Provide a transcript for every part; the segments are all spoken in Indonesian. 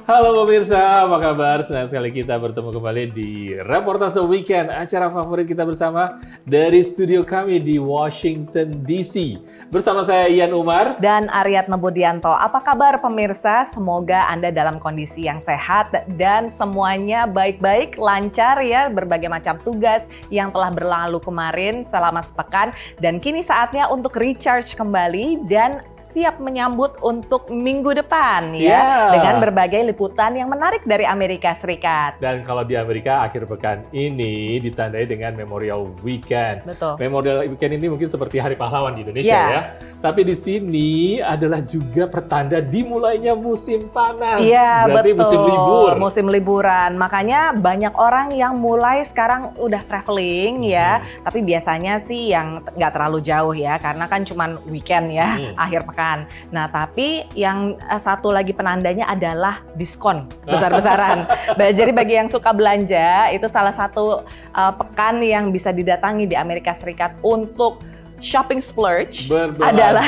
Halo pemirsa, apa kabar? Senang sekali kita bertemu kembali di Reportase Weekend, acara favorit kita bersama dari studio kami di Washington DC. Bersama saya Ian Umar dan Aryatna Budianto. Apa kabar pemirsa? Semoga Anda dalam kondisi yang sehat dan semuanya baik-baik, lancar ya, berbagai macam tugas yang telah berlalu kemarin selama sepekan. Dan kini saatnya untuk recharge kembali dan siap menyambut untuk minggu depan ya, dengan berbagai liputan yang menarik dari Amerika Serikat. Dan kalau di Amerika akhir pekan ini ditandai dengan Memorial Weekend. Betul. Memorial Weekend ini mungkin seperti Hari Pahlawan di Indonesia ya. Tapi di sini adalah juga pertanda dimulainya musim panas. Iya, berarti betul. musim libur. Musim liburan. Makanya banyak orang yang mulai sekarang udah traveling ya. Tapi biasanya sih yang nggak terlalu jauh ya, karena kan cuman weekend ya, akhir pekan. Nah, tapi yang satu lagi penandanya adalah diskon besar-besaran. Jadi bagi yang suka belanja, itu salah satu pekan yang bisa didatangi di Amerika Serikat untuk shopping splurge adalah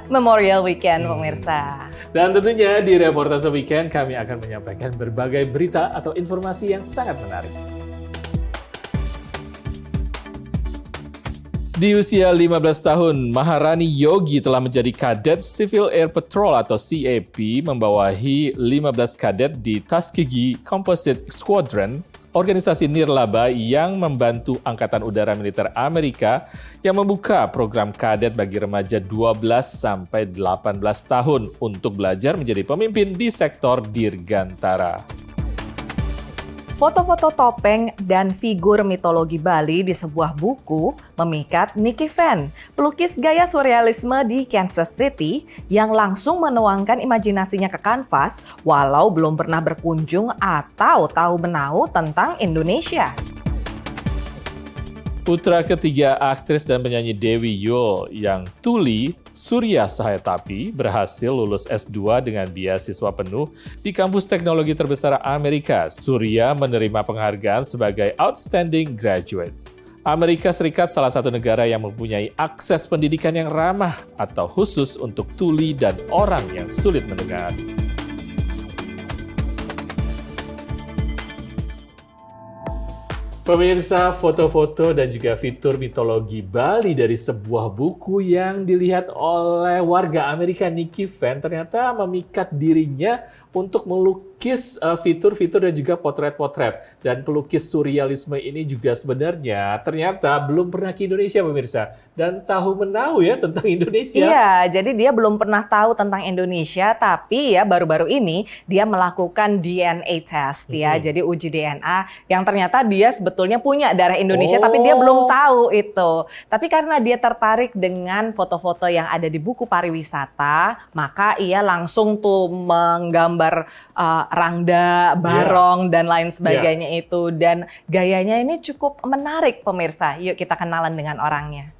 Memorial Weekend, pemirsa. Dan tentunya di Reportase Weekend kami akan menyampaikan berbagai berita atau informasi yang sangat menarik. Di usia 15 tahun, Maharani Yogi telah menjadi kadet Civil Air Patrol atau CAP, membawahi 15 kadet di Tuskegee Composite Squadron, organisasi nirlaba yang membantu Angkatan Udara Militer Amerika yang membuka program kadet bagi remaja 12 sampai 18 tahun untuk belajar menjadi pemimpin di sektor dirgantara. Foto-foto topeng dan figur mitologi Bali di sebuah buku memikat Nicky Van, pelukis gaya surrealisme di Kansas City yang langsung menuangkan imajinasinya ke kanvas walau belum pernah berkunjung atau tahu menahu tentang Indonesia. Putra ketiga aktris dan penyanyi Dewi Yull yang tuli, Surya Sahayatapi, berhasil lulus S2 dengan beasiswa penuh di kampus teknologi terbesar Amerika. Surya menerima penghargaan sebagai Outstanding Graduate. Amerika Serikat salah satu negara yang mempunyai akses pendidikan yang ramah atau khusus untuk tuli dan orang yang sulit mendengar. Pemirsa, foto-foto dan juga fitur mitologi Bali dari sebuah buku yang dilihat oleh warga Amerika Nicky Van ternyata memikat dirinya untuk melukis fitur-fitur dan juga potret-potret. Dan pelukis surrealisme ini juga sebenarnya ternyata belum pernah ke Indonesia, pemirsa. Dan tahu menahu ya tentang Indonesia. Iya, jadi dia belum pernah tahu tentang Indonesia, tapi ya baru-baru ini dia melakukan DNA test ya. Jadi uji DNA yang ternyata dia sebetulnya punya darah Indonesia, tapi dia belum tahu itu. Tapi karena dia tertarik dengan foto-foto yang ada di buku pariwisata, maka ia langsung tuh menggambar rangda, barong, dan lain sebagainya itu. Dan gayanya ini cukup menarik pemirsa. Yuk kita kenalan dengan orangnya.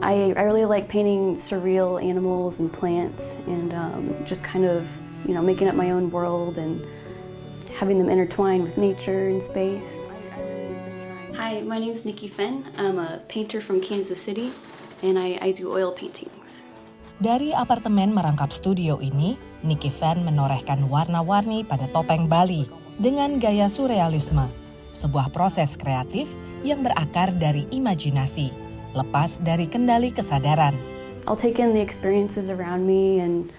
I really like painting surreal animals and plants and just kind of, making up my own world and having them intertwine with nature and space. Hi, my name is Nicky Van. I'm a painter from Kansas City and I do oil paintings. Dari apartemen merangkap studio ini, Nicky Van menorehkan warna-warni pada topeng Bali dengan gaya surrealisme, sebuah proses kreatif yang berakar dari imajinasi, lepas dari kendali kesadaran. I'll take in the experiences around me and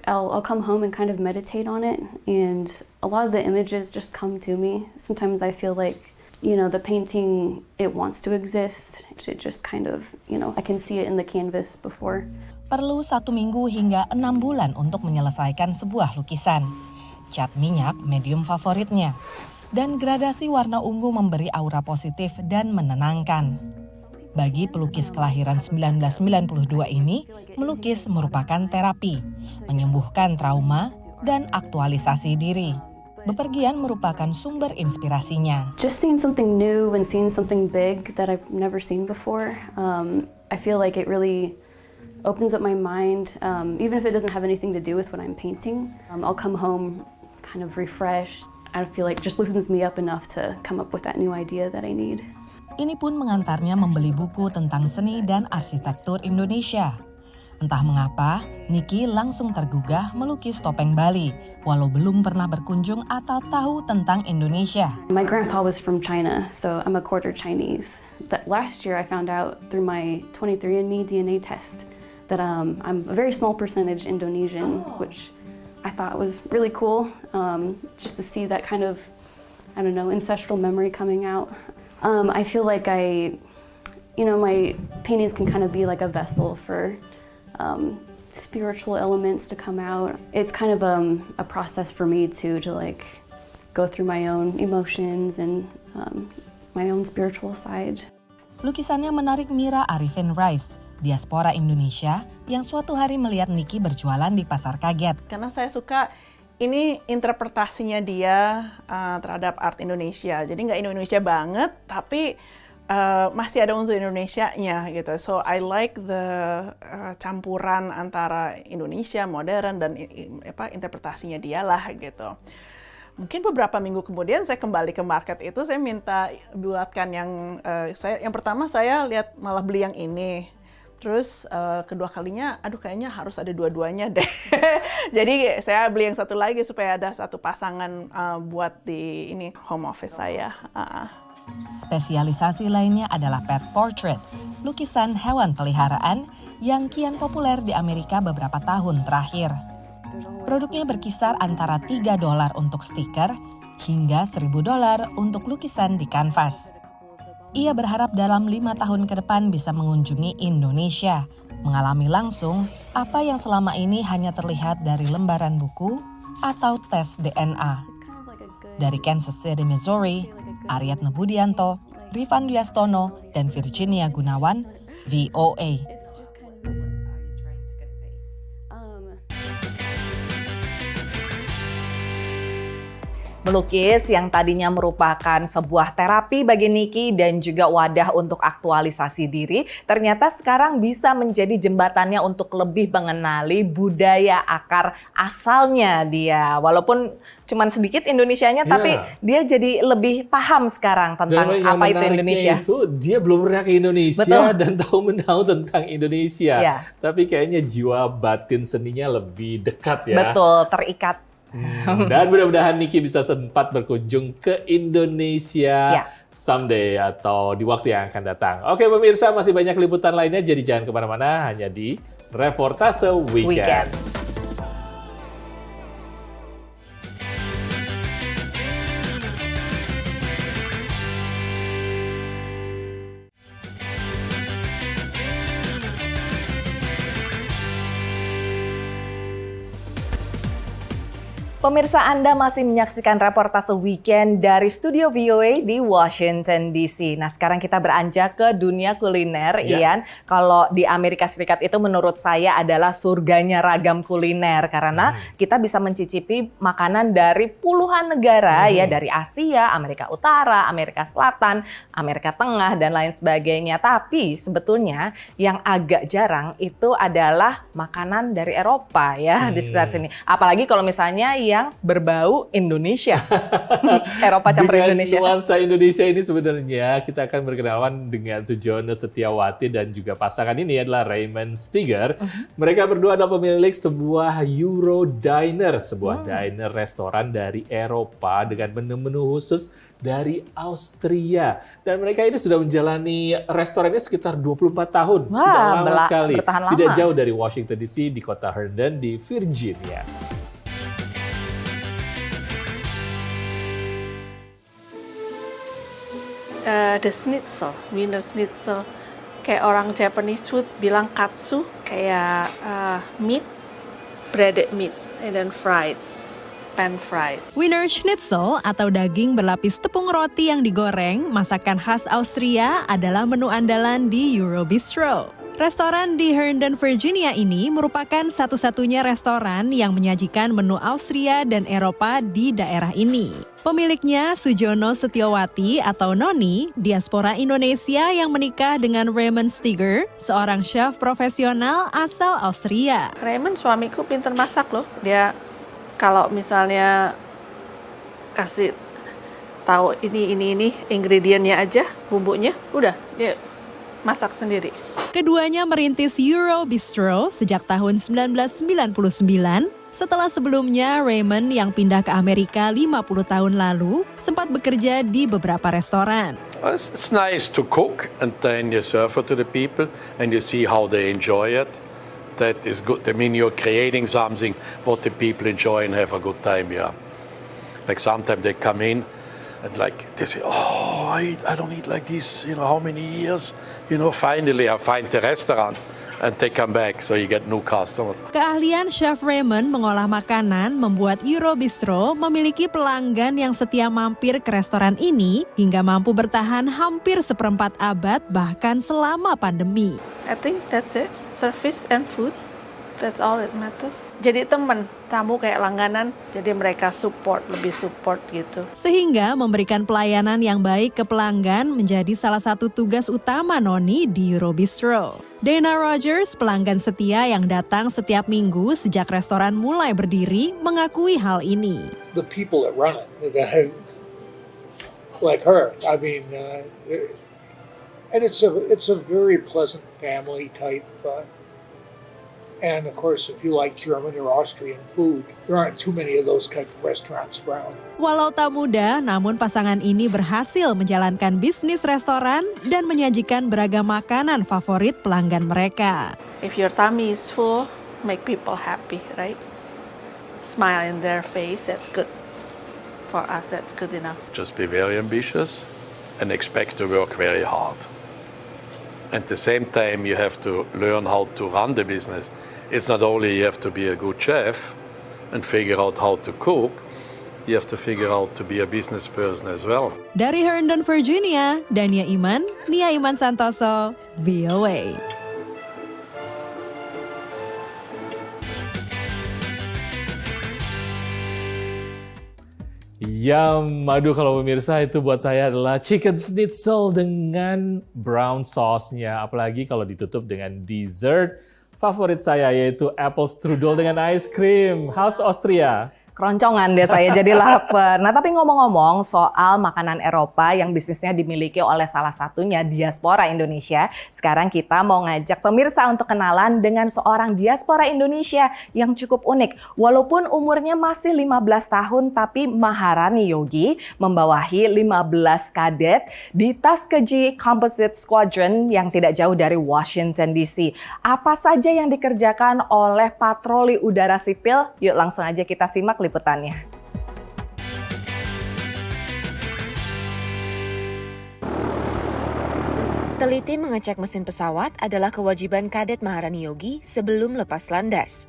I'll come home and kind of meditate on it, and a lot of the images just come to me. Sometimes I feel like, the painting, it wants to exist. It just kind of, I can see it in the canvas before. Perlu 1 minggu hingga 6 bulan untuk menyelesaikan sebuah lukisan. Cat minyak medium favoritnya. Dan gradasi warna ungu memberi aura positif dan menenangkan. Bagi pelukis kelahiran 1992 ini, melukis merupakan terapi, menyembuhkan trauma, dan aktualisasi diri. Bepergian merupakan sumber inspirasinya. Just seeing something new and seeing something big that I've never seen before, I feel like it really opens up my mind, even if it doesn't have anything to do with what I'm painting. I'll come home kind of refreshed. I feel like it just loosens me up enough to come up with that new idea that I need. Ini pun mengantarnya membeli buku tentang seni dan arsitektur Indonesia. Entah mengapa, Niki langsung tergugah melukis topeng Bali, walau belum pernah berkunjung atau tahu tentang Indonesia. My grandpa was from China, so I'm a quarter Chinese. That last year I found out through my 23andMe DNA test that I'm a very small percentage Indonesian, which I thought was really cool, just to see that kind of, I don't know, ancestral memory coming out. I feel like my paintings can kind of be like a vessel for spiritual elements to come out. It's kind of a process for me to like go through my own emotions and my own spiritual side. Lukisannya menarik Mira Arifin Rice, diaspora Indonesia yang suatu hari melihat Niki berjualan di pasar kaget. Karena saya suka ini interpretasinya dia terhadap art Indonesia. Jadi nggak Indonesia banget, tapi masih ada unsur Indonesianya gitu. So I like the campuran antara Indonesia modern dan interpretasinya dia lah gitu. Mungkin beberapa minggu kemudian saya kembali ke market itu, saya minta buatkan yang pertama saya lihat malah beli yang ini. Terus kedua kalinya, kayaknya harus ada dua-duanya deh. Jadi saya beli yang satu lagi supaya ada satu pasangan buat di home office saya. Spesialisasi lainnya adalah pet portrait, lukisan hewan peliharaan yang kian populer di Amerika beberapa tahun terakhir. Produknya berkisar antara $3 untuk stiker hingga $1.000 untuk lukisan di kanvas. Ia berharap dalam 5 tahun ke depan bisa mengunjungi Indonesia, mengalami langsung apa yang selama ini hanya terlihat dari lembaran buku atau tes DNA. Dari Kansas City, Missouri, Aryatna Budianto, Rifan Dwiastono, dan Virginia Gunawan, VOA. Melukis yang tadinya merupakan sebuah terapi bagi Niki dan juga wadah untuk aktualisasi diri, ternyata sekarang bisa menjadi jembatannya untuk lebih mengenali budaya akar asalnya dia. Walaupun cuman sedikit Indonesianya, tapi dia jadi lebih paham sekarang tentang apa itu Indonesia. Itu dia belum pernah ke Indonesia. Betul. Dan tahu tentang Indonesia. Ya. Tapi kayaknya jiwa batin seninya lebih dekat ya. Betul, terikat. Dan mudah-mudahan Niki bisa sempat berkunjung ke Indonesia someday atau di waktu yang akan datang. Oke pemirsa, masih banyak liputan lainnya, jadi jangan kemana-mana, hanya di Reportase Weekend. Pemirsa, Anda masih menyaksikan Reportase Weekend dari studio VOA di Washington DC. Nah, sekarang kita beranjak ke dunia kuliner, Ian. Kalau di Amerika Serikat itu menurut saya adalah surganya ragam kuliner karena kita bisa mencicipi makanan dari puluhan negara ya, dari Asia, Amerika Utara, Amerika Selatan, Amerika Tengah dan lain sebagainya. Tapi sebetulnya yang agak jarang itu adalah makanan dari Eropa ya di sekitar sini. Apalagi kalau misalnya yang berbau Indonesia. Eropa campur Indonesia. Dengan nuansa Indonesia ini sebenarnya kita akan berkenalan dengan Sujono Setiawati dan juga pasangan ini adalah Raymond Stiger. Mereka berdua adalah pemilik sebuah Euro Diner, sebuah diner restoran dari Eropa dengan menu-menu khusus dari Austria. Dan mereka ini sudah menjalani restorannya sekitar 24 tahun. Sudah lama sekali. Tidak jauh dari Washington DC di kota Herndon di Virginia. The schnitzel, Wiener Schnitzel, kayak orang Japanese food bilang katsu, kayak meat, breaded meat, and then fried, pan fried. Wiener Schnitzel atau daging berlapis tepung roti yang digoreng, masakan khas Austria adalah menu andalan di Euro Bistro. Restoran di Herndon, Virginia ini merupakan satu-satunya restoran yang menyajikan menu Austria dan Eropa di daerah ini. Pemiliknya Sujono Setiawati atau Noni, diaspora Indonesia yang menikah dengan Raymond Stiger, seorang chef profesional asal Austria. Raymond suamiku pintar masak loh. Dia kalau misalnya kasih tahu ini ingredientnya aja, bumbunya, udah dia masak sendiri. Keduanya merintis Euro Bistro sejak tahun 1999 setelah sebelumnya Raymond yang pindah ke Amerika 50 tahun lalu sempat bekerja di beberapa restoran. It's nice to cook and then you serve it to the people and you see how they enjoy it. That is good. I mean, you're creating something what the people enjoy and have a good time, yeah. Like sometimes they come in and like they say, oh, I don't eat like this, how many years? Finally I find the restaurant. And they come back, so you get new customers. Keahlian Chef Raymond mengolah makanan membuat Euro Bistro memiliki pelanggan yang setia mampir ke restoran ini hingga mampu bertahan hampir seperempat abad bahkan selama pandemi. I think that's it. Service and food. That's all it matters. Jadi teman, tamu kayak langganan, jadi mereka lebih support gitu. Sehingga memberikan pelayanan yang baik ke pelanggan menjadi salah satu tugas utama Noni di Euro Bistro. Dana Rogers, pelanggan setia yang datang setiap minggu sejak restoran mulai berdiri, mengakui hal ini. The people that run it, like her, I mean, and it's a very pleasant family type. And of course, if you like German or Austrian food, there aren't too many of those kind of restaurants around. Walau tak mudah, namun pasangan ini berhasil menjalankan bisnis restoran dan menyajikan beragam makanan favorit pelanggan mereka. If your tummy is full, make people happy, right? Smile in their face, that's good. For us, that's good enough. Just be very ambitious and expect to work very hard. At the same time, you have to learn how to run the business. It's not only you have to be a good chef and figure out how to cook, you have to figure out to be a business person as well. Dari Herndon, Virginia, Dania Iman, Nia Iman Santoso, VOA. Aduh kalau pemirsa itu buat saya adalah chicken schnitzel dengan brown sauce-nya. Apalagi kalau ditutup dengan dessert favorit saya yaitu apple strudel dengan ice cream. Khas Austria. Keroncongan deh saya jadi lapar. Nah tapi ngomong-ngomong soal makanan Eropa yang bisnisnya dimiliki oleh salah satunya diaspora Indonesia. Sekarang kita mau ngajak pemirsa untuk kenalan dengan seorang diaspora Indonesia yang cukup unik. Walaupun umurnya masih 15 tahun tapi Maharani Yogi membawahi 15 kadet di Tuskegee Composite Squadron yang tidak jauh dari Washington DC. Apa saja yang dikerjakan oleh patroli udara sipil? Yuk langsung aja kita simak liputannya. Teliti mengecek mesin pesawat adalah kewajiban kadet Maharani Yogi sebelum lepas landas.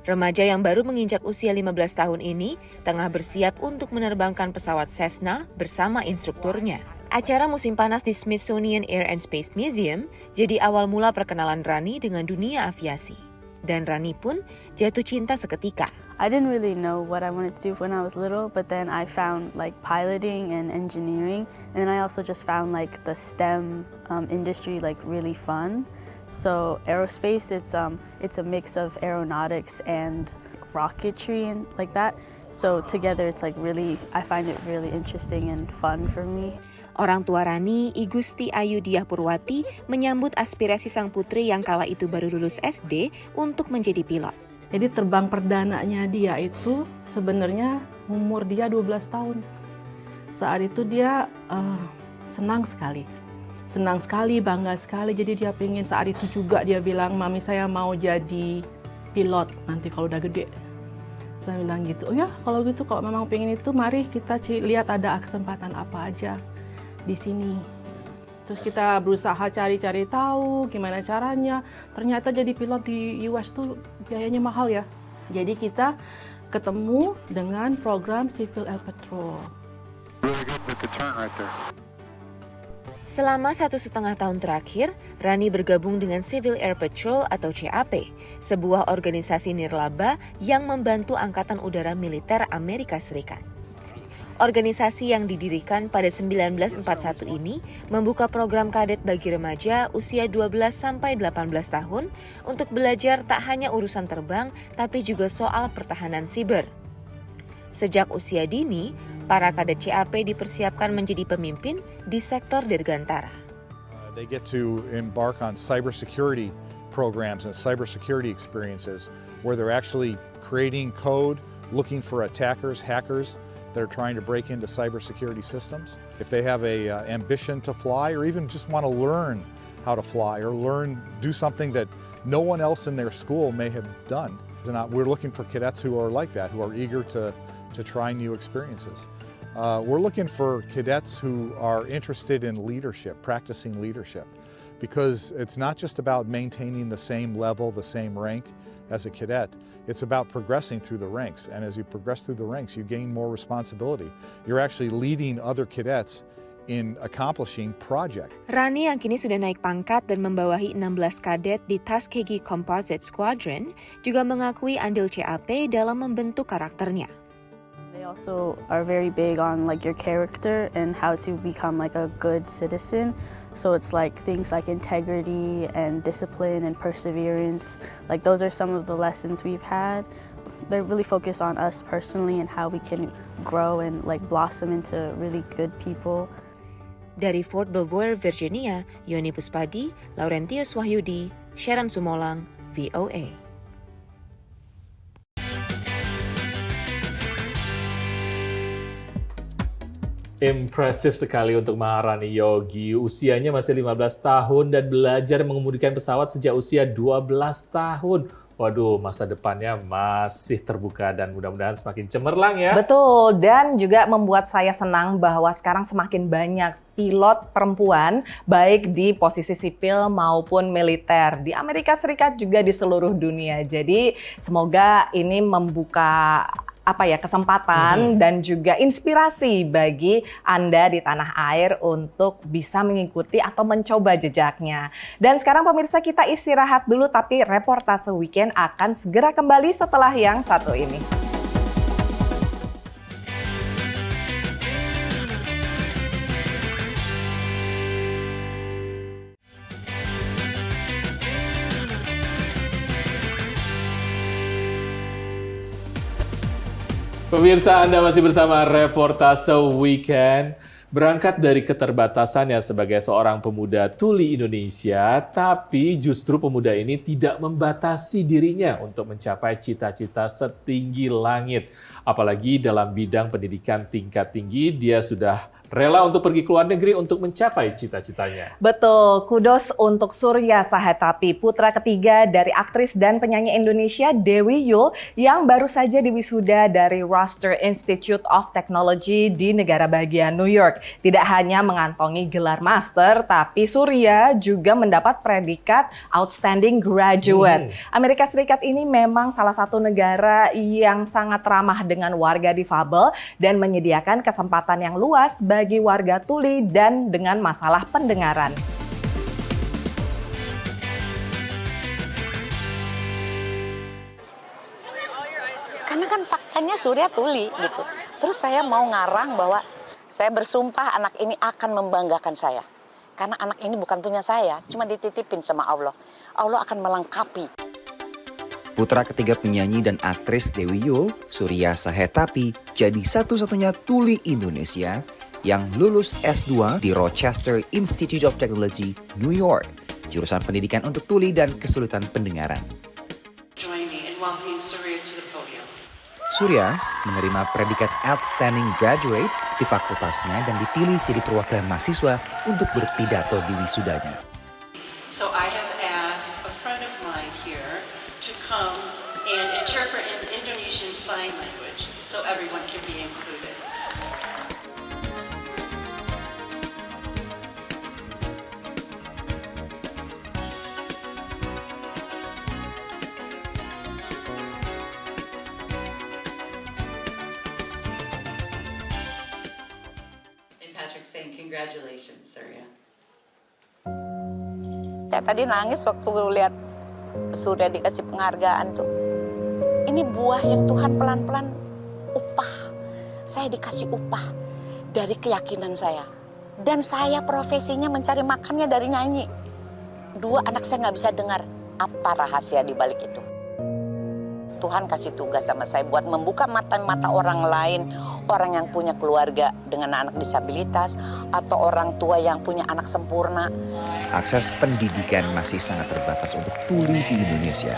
Remaja yang baru menginjak usia 15 tahun ini tengah bersiap untuk menerbangkan pesawat Cessna bersama instrukturnya. Acara musim panas di Smithsonian Air and Space Museum jadi awal mula perkenalan Rani dengan dunia aviasi. Dan Rani pun jatuh cinta seketika. I didn't really know what I wanted to do when I was little, but then I found like piloting and engineering, and then I also just found like the STEM industry like really fun. So aerospace, it's a mix of aeronautics and rocketry and like that. So together it's like really, I find it really interesting and fun for me. Orang tua Rani, I Gusti Ayu Diah Purwati, menyambut aspirasi sang putri yang kala itu baru lulus SD untuk menjadi pilot. Jadi terbang perdananya dia itu sebenarnya umur dia 12 tahun. Saat itu dia senang sekali, bangga sekali. Jadi dia pengen saat itu juga dia bilang, mami saya mau jadi pilot nanti kalau udah gede. Saya bilang gitu, oh ya kalau gitu kalau memang pengen itu mari kita lihat ada kesempatan apa aja di sini. Terus kita berusaha cari-cari tahu gimana caranya. Ternyata jadi pilot di US tuh biayanya mahal ya. Jadi kita ketemu dengan program Civil Air Patrol. Selama 1,5 tahun terakhir, Rani bergabung dengan Civil Air Patrol atau CAP, sebuah organisasi nirlaba yang membantu Angkatan Udara Militer Amerika Serikat. Organisasi yang didirikan pada 1941 ini membuka program kadet bagi remaja usia 12-18 tahun untuk belajar tak hanya urusan terbang, tapi juga soal pertahanan siber. Sejak usia dini, para kadet CAP dipersiapkan menjadi pemimpin di sektor dirgantara. They get to embark on cybersecurity programs and cybersecurity experiences where they're actually creating code, looking for attackers, hackers that are trying to break into cybersecurity systems. If they have a ambition to fly or even just want to learn how to fly or do something that no one else in their school may have done. We're looking for cadets who are like that, who are eager to try new experiences. We're looking for cadets who are interested in leadership, practicing leadership, because it's not just about maintaining the same level, the same rank as a cadet. It's about progressing through the ranks, and as you progress through the ranks, you gain more responsibility. You're actually leading other cadets in accomplishing project. Rani yang kini sudah naik pangkat dan membawahi 16 kadet di Tuskegee Composite Squadron juga mengakui andil CAP dalam membentuk karakternya. They also are very big on like your character and how to become like a good citizen. So it's like things like integrity and discipline and perseverance. Like those are some of the lessons we've had. They're really focused on us personally and how we can grow and like blossom into really good people. Dari Fort Belvoir, Virginia, Yoni Puspadi, Laurentius Wahyudi, Sharon Sumolang, VOA. Impresif sekali untuk Maharani Yogi. Usianya masih 15 tahun dan belajar mengemudikan pesawat sejak usia 12 tahun. Waduh, masa depannya masih terbuka dan mudah-mudahan semakin cemerlang ya. Betul, dan juga membuat saya senang bahwa sekarang semakin banyak pilot perempuan, baik di posisi sipil maupun militer, di Amerika Serikat juga di seluruh dunia. Jadi semoga ini membuka kesempatan dan juga inspirasi bagi Anda di tanah air untuk bisa mengikuti atau mencoba jejaknya. Dan sekarang pemirsa, kita istirahat dulu, tapi reportase weekend akan segera kembali setelah yang satu ini. Pemirsa, Anda masih bersama Reportase Weekend. Berangkat dari keterbatasannya sebagai seorang pemuda tuli Indonesia, tapi justru pemuda ini tidak membatasi dirinya untuk mencapai cita-cita setinggi langit. Apalagi dalam bidang pendidikan tingkat tinggi, dia sudah rela untuk pergi ke luar negeri untuk mencapai cita-citanya. Betul, kudos untuk Surya Sahetapi, putra ketiga dari aktris dan penyanyi Indonesia Dewi Yull yang baru saja diwisuda dari Worcester Institute of Technology di negara bagian New York. Tidak hanya mengantongi gelar master, tapi Surya juga mendapat predikat Outstanding Graduate. Amerika Serikat ini memang salah satu negara yang sangat ramah dengan warga difabel dan menyediakan kesempatan yang luas bagi warga tuli dan dengan masalah pendengaran. Karena kan faktanya Surya tuli gitu. Terus saya mau ngarang bahwa saya bersumpah anak ini akan membanggakan saya. Karena anak ini bukan punya saya, cuma dititipin sama Allah. Allah akan melengkapi. Putra ketiga penyanyi dan aktris Dewi Yull, Surya Sahetapi, jadi satu-satunya tuli Indonesia yang lulus S2 di Rochester Institute of Technology, New York, jurusan pendidikan untuk tuli dan kesulitan pendengaran. Surya menerima predikat Outstanding Graduate di fakultasnya dan dipilih jadi perwakilan mahasiswa untuk berpidato di wisudanya. So I have asked a friend of mine here to come and interpret in Indonesian Sign Language so everyone can be included. Congratulations, Surya. Kayak tadi nangis waktu lihat sudah dikasih penghargaan tuh. Ini buah yang Tuhan pelan-pelan upah. Saya dikasih upah dari keyakinan saya. Dan saya profesinya mencari makannya dari nyanyi. 2 anak saya nggak bisa dengar apa rahasia di balik itu. Tuhan kasih tugas sama saya buat membuka mata-mata orang lain, orang yang punya keluarga dengan anak disabilitas atau orang tua yang punya anak sempurna. Akses pendidikan masih sangat terbatas untuk tuli di Indonesia.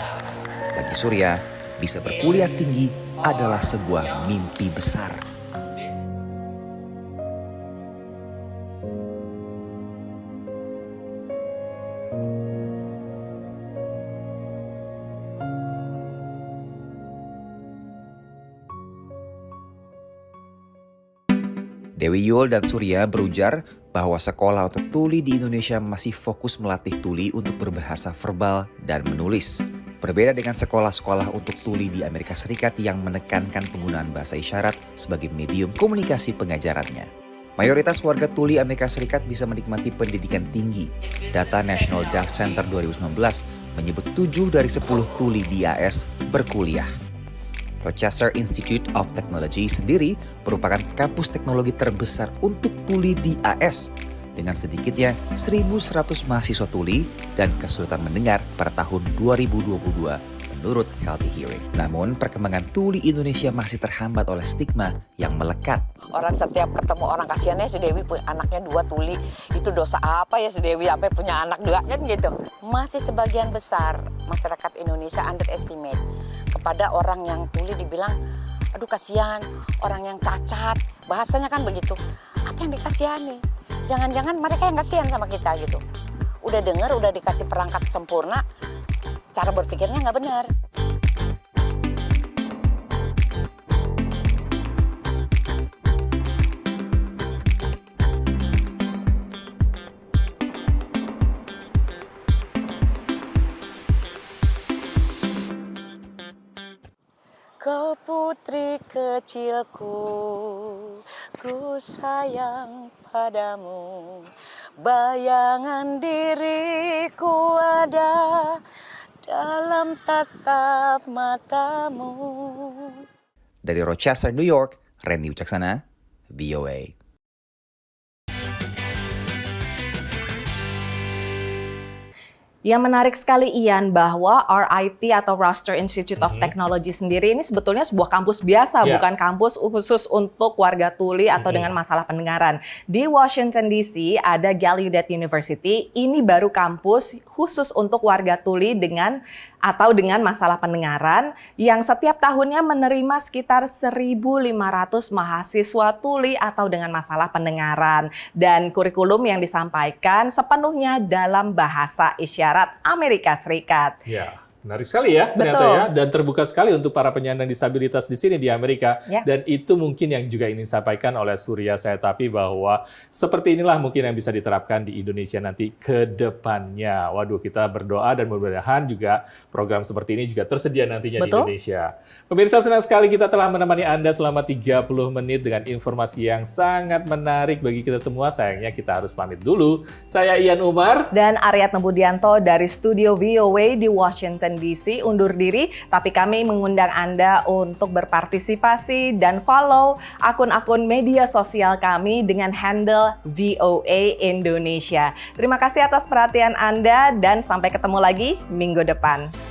Bagi Surya, bisa berkuliah tinggi adalah sebuah mimpi besar. Dewi Yul dan Surya berujar bahwa sekolah untuk tuli di Indonesia masih fokus melatih tuli untuk berbahasa verbal dan menulis. Berbeda dengan sekolah-sekolah untuk tuli di Amerika Serikat yang menekankan penggunaan bahasa isyarat sebagai medium komunikasi pengajarannya. Mayoritas warga tuli Amerika Serikat bisa menikmati pendidikan tinggi. Data National Deaf Center 2019 menyebut 7 dari 10 tuli di AS berkuliah. Rochester Institute of Technology sendiri merupakan kampus teknologi terbesar untuk tuli di AS dengan sedikitnya 1.100 mahasiswa tuli dan kesulitan mendengar pada tahun 2022 menurut Healthy Hearing. Namun perkembangan tuli Indonesia masih terhambat oleh stigma yang melekat. Orang setiap ketemu orang kasihannya si Dewi punya anaknya 2 tuli, itu dosa apa ya si Dewi sampai punya anak 2 kan gitu. Masih sebagian besar masyarakat Indonesia underestimate kepada orang yang tuli, dibilang aduh kasihan, orang yang cacat, bahasanya kan begitu. Apa yang dikasihani? Jangan-jangan mereka yang kasihan sama kita gitu. Udah dengar, udah dikasih perangkat sempurna, cara berpikirnya nggak benar. Kau putri kecilku, ku sayang padamu, bayangan diriku ada dalam tatap matamu. Dari Rochester, New York, Randy Wicaksana, VOA. Yang menarik sekali Ian bahwa RIT atau Rochester Institute of Technology sendiri ini sebetulnya sebuah kampus biasa, bukan kampus khusus untuk warga tuli atau dengan masalah pendengaran. Di Washington DC ada Gallaudet University, ini baru kampus khusus untuk warga tuli dengan masalah pendengaran yang setiap tahunnya menerima sekitar 1.500 mahasiswa tuli atau dengan masalah pendengaran, dan kurikulum yang disampaikan sepenuhnya dalam bahasa isyarat Amerika Serikat. Ya, menarik sekali ya ternyata ya, dan terbuka sekali untuk para penyandang disabilitas di sini di Amerika. Dan itu mungkin yang juga ingin disampaikan oleh Surya Sahetapi, bahwa seperti inilah mungkin yang bisa diterapkan di Indonesia nanti ke depannya. Waduh, kita berdoa dan mudah-mudahan juga program seperti ini juga tersedia nantinya di Indonesia. Pemirsa, senang sekali kita telah menemani Anda selama 30 menit dengan informasi yang sangat menarik bagi kita semua. Sayangnya kita harus pamit dulu. Saya Ian Umar dan Aryatna Budianto dari studio VOA di Washington DC undur diri, tapi kami mengundang Anda untuk berpartisipasi dan follow akun-akun media sosial kami dengan handle VOA Indonesia. Terima kasih atas perhatian Anda dan sampai ketemu lagi minggu depan.